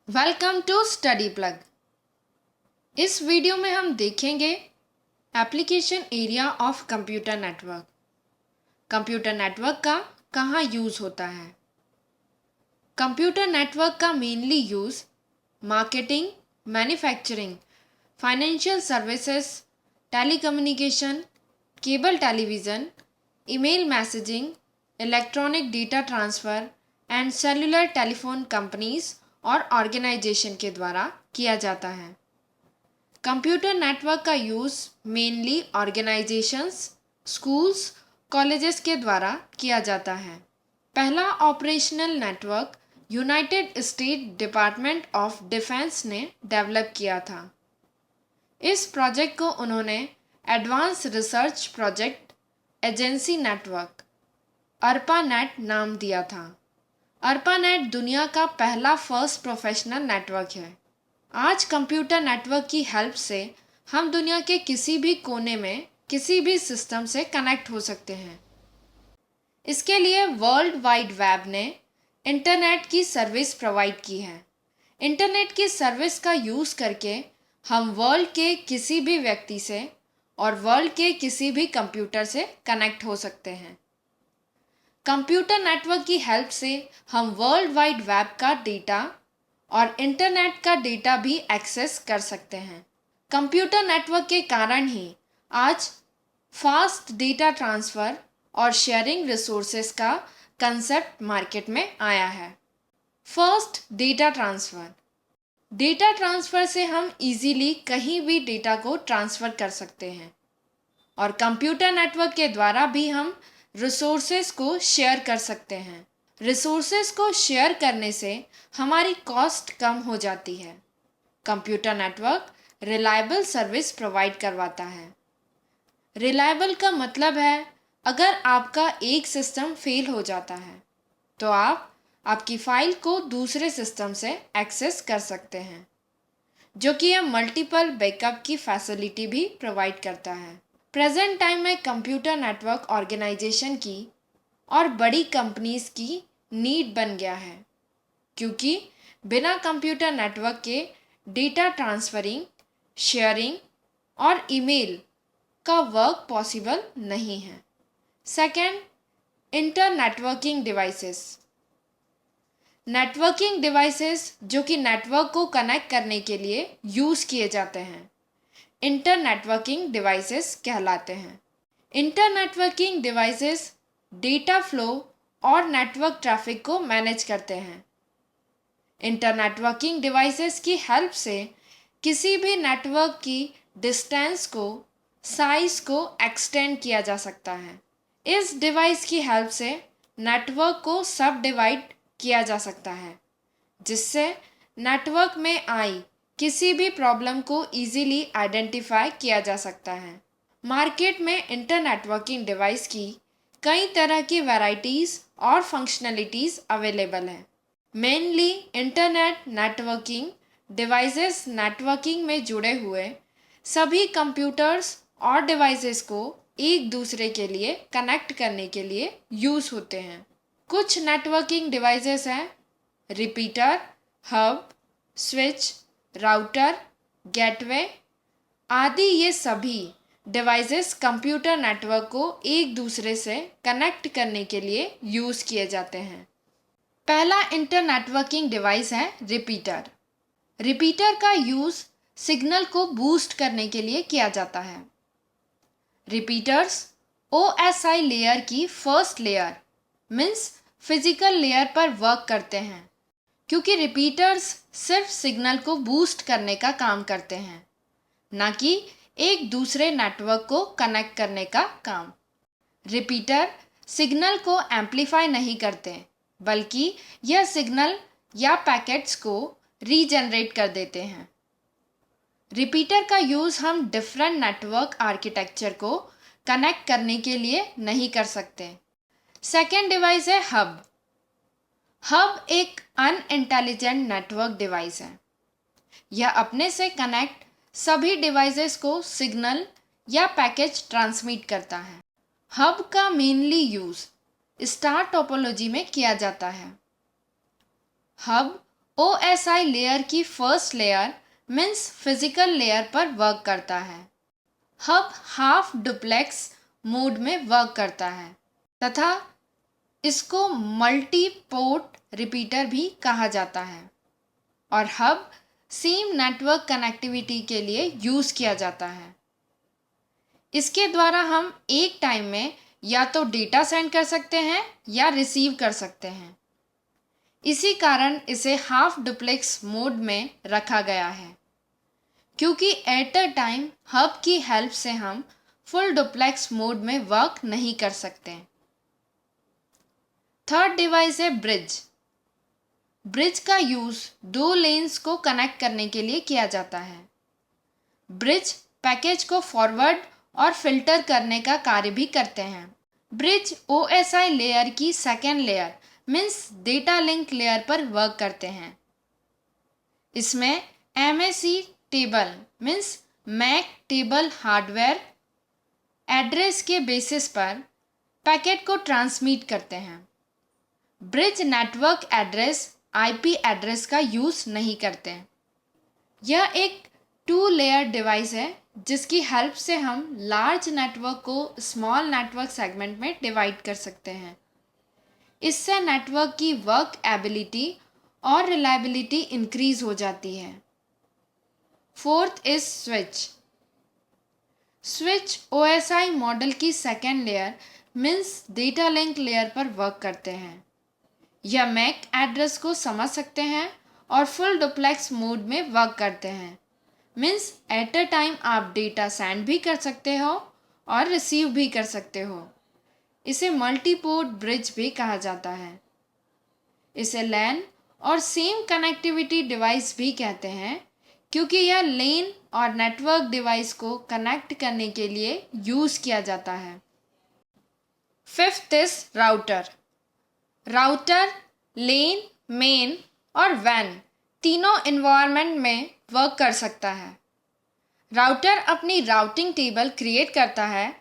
Welcome to study plug. इस video में हम देखेंगे application area of computer network. Computer network का कहाँ यूज़ होता है। कंप्यूटर नेटवर्क का mainly use marketing, manufacturing, financial services, telecommunication, cable television, email messaging, electronic data transfer and cellular telephone companies और ऑर्गेनाइजेशन के द्वारा किया जाता है। कंप्यूटर नेटवर्क का use mainly organisations, schools, colleges के द्वारा किया जाता है। पहला operational network United States department of defence ने डेवलप किया था। इस प्रोजेक्ट को उन्होंने advance research project agency network ARPANET नाम दिया था। ARPANET दुनिया का पहला फर्स्ट प्रोफेशनल नेटवर्क है। आज कंप्यूटर नेटवर्क की हेल्प से हम दुनिया के किसी भी कोने में किसी भी सिस्टम से कनेक्ट हो सकते हैं। इसके लिए वर्ल्ड वाइड वेब ने इंटरनेट की सर्विस प्रोवाइड की है। इंटरनेट की सर्विस का यूज़ करके हम वर्ल्ड के किसी भी व्यक्ति से और वर्ल्ड के किसी भी कंप्यूटर से कनेक्ट हो सकते हैं। कंप्यूटर नेटवर्क की हेल्प से हम वर्ल्ड वाइड वेब का डेटा और इंटरनेट का डेटा भी एक्सेस कर सकते हैं। कंप्यूटर नेटवर्क के कारण ही आज फास्ट डेटा ट्रांसफ़र और शेयरिंग रिसोर्सेज का कंसेप्ट मार्केट में आया है। First, data transfer. Data transfer से हम इजीली कहीं भी डेटा को ट्रांसफ़र कर सकते हैं और कंप्यूटर नेटवर्क के द्वारा भी हम रिसोर्सेज को शेयर कर सकते हैं। रिसोर्सेज को शेयर करने से हमारी कॉस्ट कम हो जाती है। Computer network reliable service provide करवाता है। रिलायबल का मतलब है अगर आपका एक सिस्टम फेल हो जाता है तो आप आपकी फाइल को दूसरे सिस्टम से एक्सेस कर सकते हैं, जो कि यह मल्टीपल बैकअप की फैसिलिटी भी प्रोवाइड करता है। प्रेजेंट टाइम में कंप्यूटर नेटवर्क ऑर्गेनाइजेशन की और बड़ी कंपनीज की नीड बन गया है, क्योंकि बिना कंप्यूटर नेटवर्क के डेटा ट्रांसफरिंग, शेयरिंग और ईमेल का वर्क पॉसिबल नहीं है। Second, inter networking devices. Networking devices जो कि नेटवर्क को कनेक्ट करने के लिए यूज़ किए जाते हैं, इंटर नेटवर्किंग डिवाइसेस कहलाते हैं। Inter networking devices data flow और नेटवर्क ट्रैफिक को मैनेज करते हैं। इंटर नेटवर्किंग डिवाइसेस की हेल्प से किसी भी नेटवर्क की डिस्टेंस को, साइज को एक्सटेंड किया जा सकता है। इस डिवाइस की हेल्प से नेटवर्क को सब डिवाइड किया जा सकता है, जिससे नेटवर्क में आई किसी भी प्रॉब्लम को इजीली आइडेंटिफाई किया जा सकता है। मार्केट में इंटर नेटवर्किंग डिवाइस की कई तरह की वैराइटीज़ और फंक्शनलिटीज़ अवेलेबल हैं। Mainly internet networking devices networking में जुड़े हुए सभी कंप्यूटर्स और डिवाइसेस को एक दूसरे के लिए कनेक्ट करने के लिए यूज़ होते हैं। कुछ नेटवर्किंग डिवाइसेस हैं repeater, hub, switch, router, gateway आदि। ये सभी डिवाइसेस कंप्यूटर नेटवर्क को एक दूसरे से कनेक्ट करने के लिए यूज़ किए जाते हैं। पहला इंटर नेटवर्किंग डिवाइस है रिपीटर। रिपीटर का यूज़ सिग्नल को बूस्ट करने के लिए किया जाता है। रिपीटर्स OSI लेयर की first layer means physical layer पर वर्क करते हैं, क्योंकि रिपीटर्स सिर्फ सिग्नल को बूस्ट करने का काम करते हैं, ना कि एक दूसरे नेटवर्क को कनेक्ट करने का काम। रिपीटर सिग्नल को एम्पलीफाई नहीं करते, बल्कि यह सिग्नल या पैकेट्स को रीजनरेट कर देते हैं। रिपीटर का यूज़ हम डिफरेंट नेटवर्क आर्किटेक्चर को कनेक्ट करने के लिए नहीं कर सकते। सेकेंड डिवाइस है हब। हब एक अनइंटेलिजेंट नेटवर्क डिवाइस है। यह अपने से कनेक्ट सभी डिवाइसेस को सिग्नल या पैकेज ट्रांसमिट करता है। हब का मेनली यूज़ स्टार टोपोलॉजी में किया जाता है। हब OSI लेयर की first layer means physical layer पर वर्क करता है। हब हाफ डुप्लेक्स मोड में वर्क करता है तथा इसको मल्टी पोर्ट रिपीटर भी कहा जाता है और हब सेम नेटवर्क कनेक्टिविटी के लिए यूज़ किया जाता है। इसके द्वारा हम एक टाइम में या तो डेटा सेंड कर सकते हैं या रिसीव कर सकते हैं। इसी कारण इसे हाफ डुप्लेक्स मोड में रखा गया है, क्योंकि एट अ टाइम हब की हेल्प से हम फुल डुप्लेक्स मोड में वर्क नहीं कर सकते। थर्ड डिवाइस है ब्रिज। ब्रिज का यूज़ दो लेन्स को कनेक्ट करने के लिए किया जाता है। ब्रिज पैकेज को फॉरवर्ड और फिल्टर करने का कार्य भी करते हैं। ब्रिज OSI लेयर की second layer means data link layer पर वर्क करते हैं। इसमें MAC table means MAC table hardware address के बेसिस पर पैकेट को ट्रांसमिट करते हैं। Bridge network address IP address का यूज़ नहीं करते। यह एक 2 लेयर डिवाइस है जिसकी हेल्प से हम लार्ज नेटवर्क को स्मॉल नेटवर्क सेगमेंट में डिवाइड कर सकते हैं। इससे नेटवर्क की वर्क एबिलिटी और रिलायबिलिटी इंक्रीज हो जाती है। Fourth is switch. Switch OSI model की second layer means data link layer पर वर्क करते हैं। यह मैक एड्रेस को समझ सकते हैं और फुल डुप्लेक्स मोड में वर्क करते हैं। मीन्स एट अ टाइम आप डेटा सेंड भी कर सकते हो और रिसीव भी कर सकते हो। इसे मल्टीपोर्ट ब्रिज भी कहा जाता है। इसे लैन और सेम कनेक्टिविटी डिवाइस भी कहते हैं, क्योंकि यह लेन और नेटवर्क डिवाइस को कनेक्ट करने के लिए यूज़ किया जाता है। Fifth is router. Router lane, main और वैन तीनों इन्वायरमेंट में वर्क कर सकता है। राउटर अपनी राउटिंग टेबल क्रिएट करता है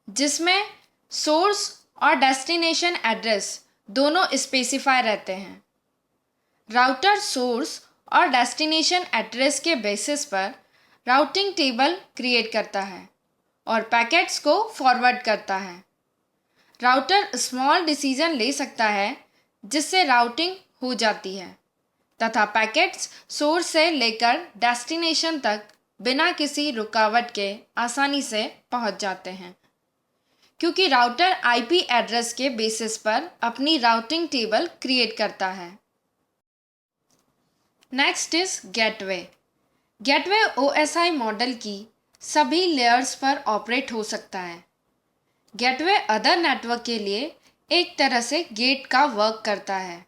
जिसमें सोर्स और डेस्टिनेशन एड्रेस दोनों स्पेसिफाई रहते हैं। राउटर सोर्स और डेस्टिनेशन एड्रेस के बेसिस पर राउटिंग टेबल क्रिएट करता है और पैकेट्स को फॉरवर्ड करता है। राउटर स्मॉल डिसीजन ले सकता है जिससे राउटिंग हो जाती है तथा पैकेट्स सोर्स से लेकर डेस्टिनेशन तक बिना किसी रुकावट के आसानी से पहुंच जाते हैं, क्योंकि राउटर IP एड्रेस के बेसिस पर अपनी राउटिंग टेबल क्रिएट करता है। Next is gateway. Gateway OSI model की सभी लेयर्स पर ऑपरेट हो सकता है। गेटवे अदर नेटवर्क के लिए एक तरह से गेट का वर्क करता है।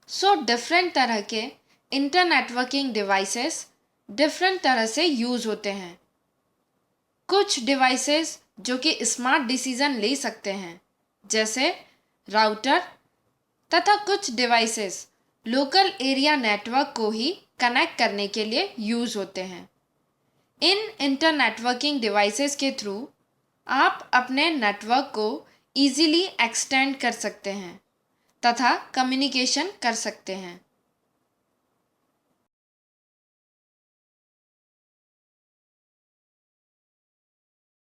सो डिफरेंट तरह के इंटर नेटवर्किंग डिवाइसेस डिफरेंट तरह से यूज़ होते हैं। कुछ डिवाइसेस जो कि स्मार्ट डिसीजन ले सकते हैं जैसे राउटर, तथा कुछ डिवाइसेस लोकल एरिया नेटवर्क को ही कनेक्ट करने के लिए यूज़ होते हैं। इन इंटर नेटवर्किंग डिवाइसेस के थ्रू आप अपने नेटवर्क को ईजिली एक्सटेंड कर सकते हैं तथा कम्युनिकेशन कर सकते हैं।